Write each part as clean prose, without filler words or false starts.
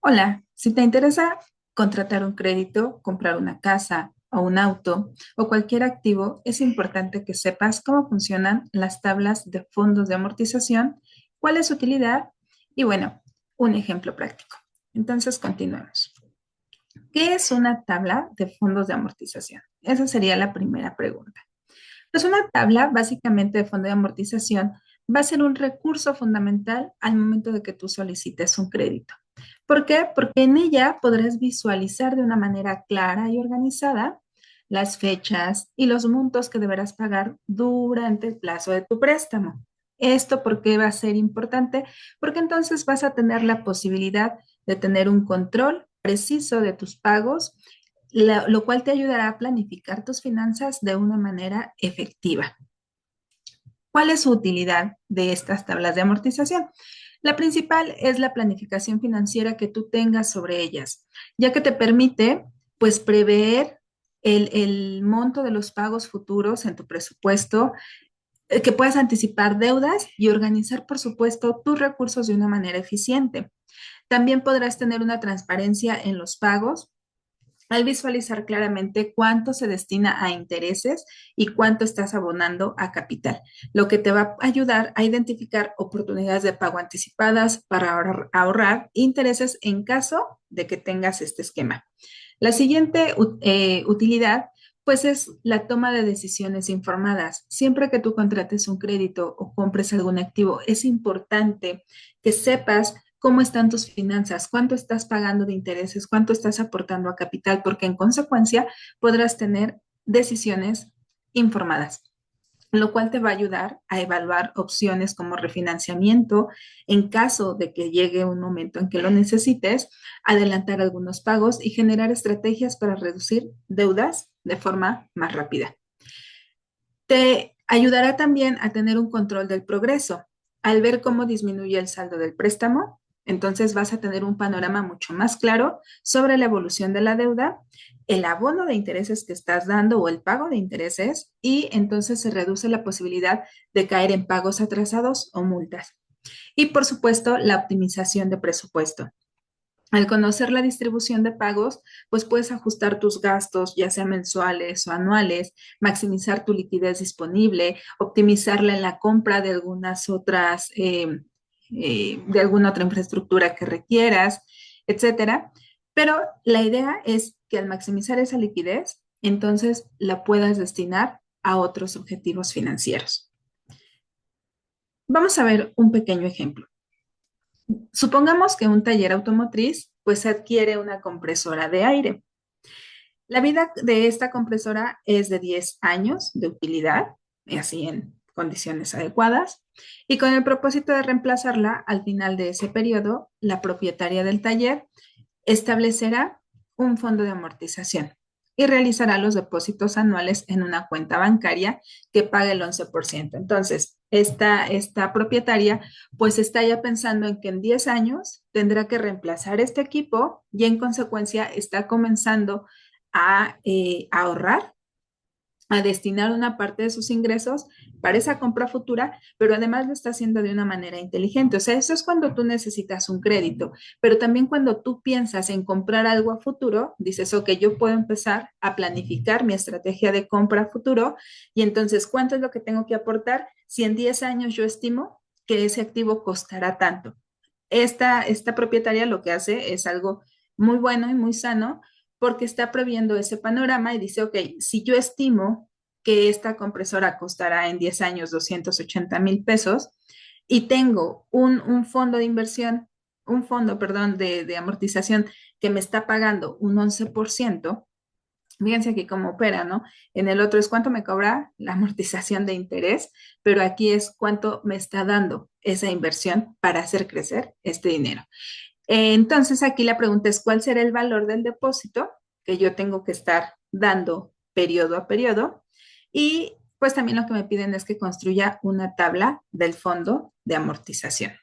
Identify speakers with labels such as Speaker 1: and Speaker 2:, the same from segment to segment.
Speaker 1: Hola, si te interesa contratar un crédito, comprar una casa o un auto o cualquier activo, es importante que sepas cómo funcionan las tablas de fondos de amortización, cuál es su utilidad y bueno, un ejemplo práctico. Entonces, continuemos. ¿Qué es una tabla de fondos de amortización? Esa sería la primera pregunta. Pues una tabla básicamente de fondo de amortización va a ser un recurso fundamental al momento de que tú solicites un crédito. ¿Por qué? Porque en ella podrás visualizar de una manera clara y organizada las fechas y los montos que deberás pagar durante el plazo de tu préstamo. ¿Esto por qué va a ser importante? Porque entonces vas a tener la posibilidad de tener un control preciso de tus pagos, lo cual te ayudará a planificar tus finanzas de una manera efectiva. ¿Cuál es su utilidad de estas tablas de amortización? La principal es la planificación financiera que tú tengas sobre ellas, ya que te permite, pues, prever el monto de los pagos futuros en tu presupuesto, que puedas anticipar deudas y organizar, por supuesto, tus recursos de una manera eficiente. También podrás tener una transparencia en los pagos al visualizar claramente cuánto se destina a intereses y cuánto estás abonando a capital, lo que te va a ayudar a identificar oportunidades de pago anticipadas para ahorrar intereses en caso de que tengas este esquema. La siguiente utilidad, pues es la toma de decisiones informadas. Siempre que tú contrates un crédito o compres algún activo, es importante que sepas cómo están tus finanzas, cuánto estás pagando de intereses, cuánto estás aportando a capital, porque en consecuencia podrás tener decisiones informadas, lo cual te va a ayudar a evaluar opciones como refinanciamiento en caso de que llegue un momento en que lo necesites, adelantar algunos pagos y generar estrategias para reducir deudas de forma más rápida. Te ayudará también a tener un control del progreso. Al ver cómo disminuye el saldo del préstamo, entonces vas a tener un panorama mucho más claro sobre la evolución de la deuda, el abono de intereses que estás dando o el pago de intereses y entonces se reduce la posibilidad de caer en pagos atrasados o multas. Y por supuesto, la optimización de presupuesto. Al conocer la distribución de pagos, pues puedes ajustar tus gastos, ya sea mensuales o anuales, maximizar tu liquidez disponible, optimizarla en la compra de algunas otras, de alguna otra infraestructura que requieras, etcétera. Pero la idea es que al maximizar esa liquidez, entonces la puedas destinar a otros objetivos financieros. Vamos a ver un pequeño ejemplo. Supongamos que un taller automotriz pues adquiere una compresora de aire. La vida de esta compresora es de 10 años de utilidad, y así en condiciones adecuadas, y con el propósito de reemplazarla al final de ese periodo, la propietaria del taller establecerá un fondo de amortización y realizará los depósitos anuales en una cuenta bancaria que pague el 11%. Entonces, esta propietaria pues está ya pensando en que en 10 años tendrá que reemplazar este equipo y en consecuencia está comenzando a ahorrar, a destinar una parte de sus ingresos para esa compra futura, pero además lo está haciendo de una manera inteligente. O sea, eso es cuando tú necesitas un crédito, pero también cuando tú piensas en comprar algo a futuro, dices, ok, yo puedo empezar a planificar mi estrategia de compra a futuro y entonces, ¿cuánto es lo que tengo que aportar si en 10 años yo estimo que ese activo costará tanto? Esta propietaria lo que hace es algo muy bueno y muy sano porque está previendo ese panorama y dice, ok, si yo estimo que esta compresora costará en 10 años 280,000 pesos y tengo un fondo de inversión, un fondo, perdón, de amortización que me está pagando un 11%. Fíjense aquí cómo opera, ¿no? En el otro es cuánto me cobra la amortización de interés, pero aquí es cuánto me está dando esa inversión para hacer crecer este dinero. Entonces, aquí la pregunta es, ¿cuál será el valor del depósito que yo tengo que estar dando periodo a periodo? Y pues también lo que me piden es que construya una tabla del fondo de amortización.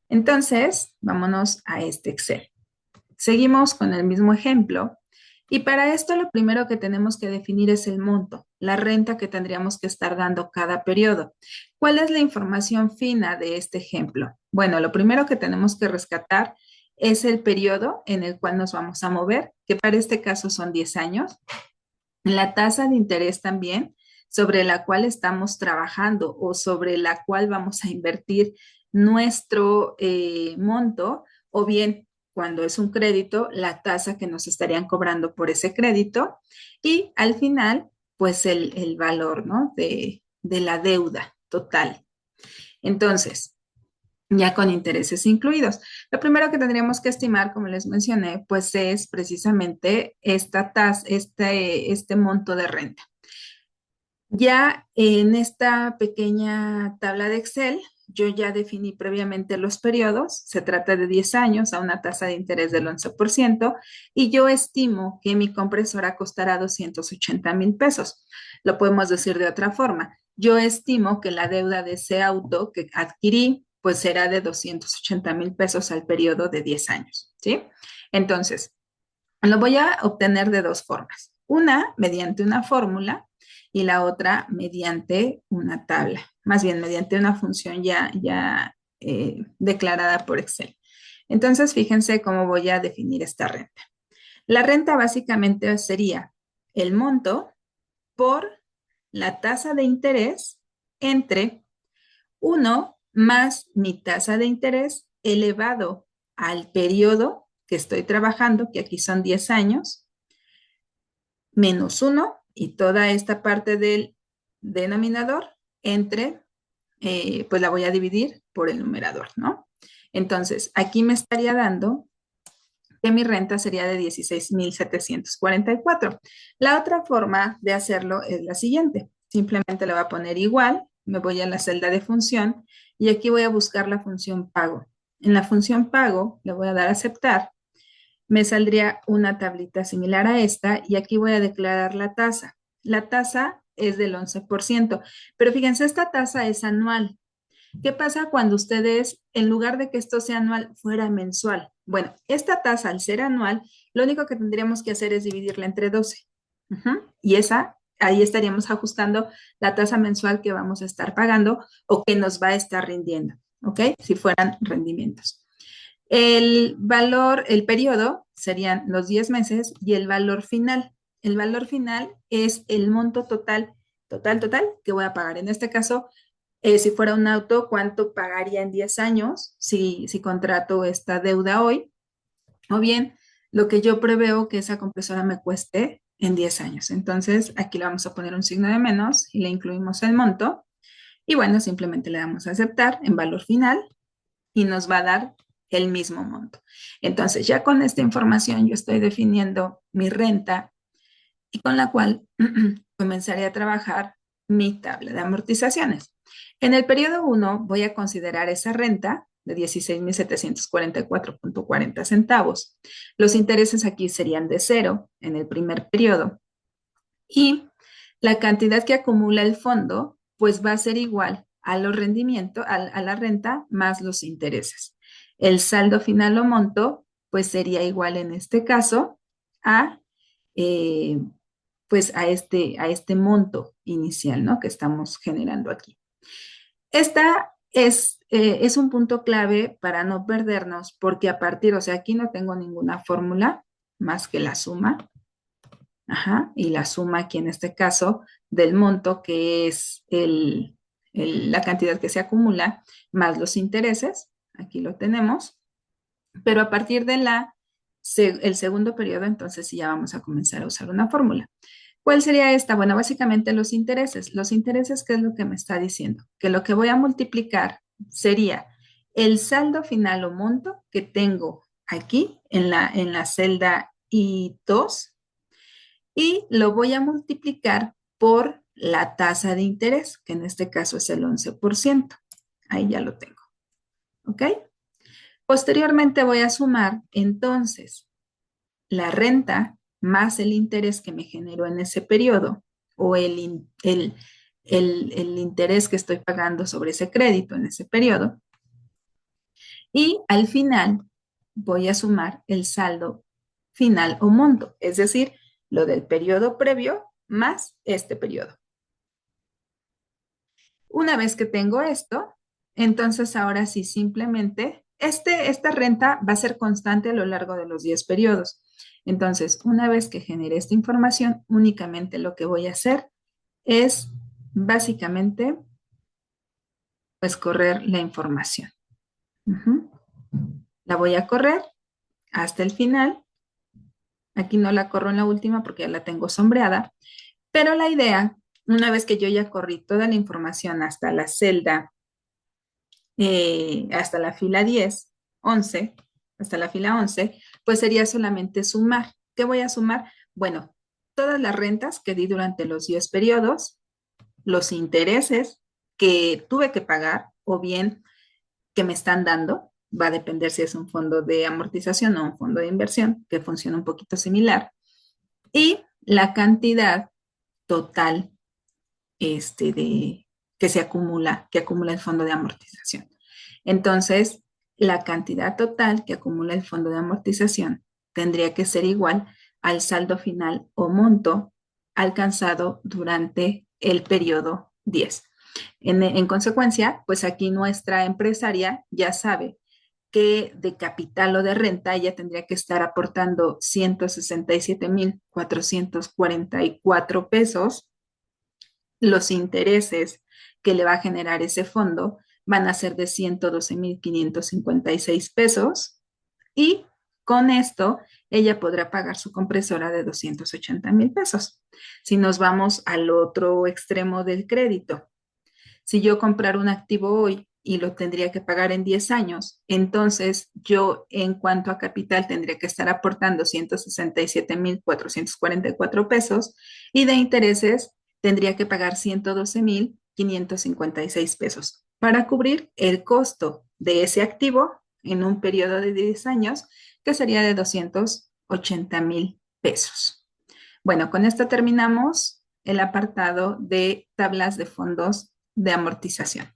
Speaker 1: Entonces, vámonos a este Excel. Seguimos con el mismo ejemplo. Y para esto lo primero que tenemos que definir es el monto, la renta que tendríamos que estar dando cada periodo. ¿Cuál es la información fina de este ejemplo? Bueno, lo primero que tenemos que rescatar es el periodo en el cual nos vamos a mover, que para este caso son 10 años. La tasa de interés también sobre la cual estamos trabajando o sobre la cual vamos a invertir nuestro monto, o bien cuando es un crédito, la tasa que nos estarían cobrando por ese crédito y al final, pues el valor, ¿no? De la deuda total. Entonces, ya con intereses incluidos. Lo primero que tendríamos que estimar, como les mencioné, pues es precisamente esta tasa, este monto de renta. Ya en esta pequeña tabla de Excel, yo ya definí previamente los periodos, se trata de 10 años a una tasa de interés del 11% y yo estimo que mi compresora costará 280,000 pesos. Lo podemos decir de otra forma. Yo estimo que la deuda de ese auto que adquirí pues será de 280,000 pesos al periodo de 10 años, ¿sí? Entonces, lo voy a obtener de dos formas. Una, mediante una fórmula y la otra mediante una tabla, más bien mediante una función ya declarada por Excel. Entonces, fíjense cómo voy a definir esta renta. La renta básicamente sería el monto por la tasa de interés entre uno más mi tasa de interés elevado al periodo que estoy trabajando, que aquí son 10 años, menos uno y toda esta parte del denominador entre, pues la voy a dividir por el numerador, ¿no? Entonces, aquí me estaría dando que mi renta sería de 16,744. La otra forma de hacerlo es la siguiente. Simplemente le voy a poner igual, me voy a la celda de función y aquí voy a buscar la función pago. En la función pago le voy a dar a aceptar, me saldría una tablita similar a esta y aquí voy a declarar la tasa. La tasa es del 11%, pero fíjense, esta tasa es anual. ¿Qué pasa cuando ustedes, en lugar de que esto sea anual, fuera mensual? Bueno, esta tasa al ser anual, lo único que tendríamos que hacer es dividirla entre 12. Y ahí estaríamos ajustando la tasa mensual que vamos a estar pagando o que nos va a estar rindiendo, ¿ok? Si fueran rendimientos. El valor, el periodo serían los 10 meses y el valor final. El valor final es el monto total que voy a pagar. En este caso, si fuera un auto, ¿cuánto pagaría en 10 años si contrato esta deuda hoy? O bien, lo que yo preveo que esa compresora me cueste en 10 años. Entonces, aquí le vamos a poner un signo de menos y le incluimos el monto. Y bueno, simplemente le damos a aceptar en valor final y nos va a dar el mismo monto. Entonces, ya con esta información yo estoy definiendo mi renta y con la cual comenzaré a trabajar mi tabla de amortizaciones. En el periodo 1 voy a considerar esa renta de 16,744,40 centavos. Los intereses aquí serían de cero en el primer periodo y la cantidad que acumula el fondo pues va a ser igual a los rendimientos, a la renta más los intereses. El saldo final o monto pues sería igual en este caso a eh, pues a este monto inicial, ¿no? Que estamos generando aquí. Esta es un punto clave para no perdernos, porque a partir, o sea, aquí no tengo ninguna fórmula más que la suma, ajá, y la suma aquí en este caso del monto, que es la cantidad que se acumula, más los intereses, aquí lo tenemos, pero a partir de el segundo periodo, entonces sí ya vamos a comenzar a usar una fórmula. ¿Cuál sería esta? Bueno, básicamente los intereses. Los intereses, ¿qué es lo que me está diciendo? Que lo que voy a multiplicar sería el saldo final o monto que tengo aquí en la celda I2 y lo voy a multiplicar por la tasa de interés, que en este caso es el 11%. Ahí ya lo tengo. ¿Ok? Posteriormente voy a sumar entonces la renta más el interés que me generó en ese periodo o el interés que estoy pagando sobre ese crédito en ese periodo. Y al final voy a sumar el saldo final o monto, es decir, lo del periodo previo más este periodo. Una vez que tengo esto, entonces ahora sí simplemente esta renta va a ser constante a lo largo de los 10 periodos. Entonces, una vez que genere esta información, únicamente lo que voy a hacer es básicamente, pues, correr la información. Ujú. La voy a correr hasta el final. Aquí no la corro en la última porque ya la tengo sombreada, pero la idea, una vez que yo ya corrí toda la información hasta la celda, hasta la fila 10, 11, hasta la fila 11, pues sería solamente sumar. ¿Qué voy a sumar? Bueno, todas las rentas que di durante los 10 periodos, los intereses que tuve que pagar o bien que me están dando, va a depender si es un fondo de amortización o un fondo de inversión, que funciona un poquito similar, y la cantidad total que acumula el fondo de amortización. Entonces, la cantidad total que acumula el fondo de amortización tendría que ser igual al saldo final o monto alcanzado durante el periodo 10. En consecuencia, pues aquí nuestra empresaria ya sabe que de capital o de renta ella tendría que estar aportando 167,444 pesos. Los intereses que le va a generar ese fondo van a ser de 112,556 pesos y con esto ella podrá pagar su compresora de 280,000 pesos. Si nos vamos al otro extremo del crédito, si yo comprara un activo hoy y lo tendría que pagar en 10 años, entonces yo en cuanto a capital tendría que estar aportando 167,444 pesos y de intereses tendría que pagar 112,556 pesos para cubrir el costo de ese activo en un periodo de 10 años, que sería de 280,000 pesos. Bueno, con esto terminamos el apartado de tablas de fondos de amortización.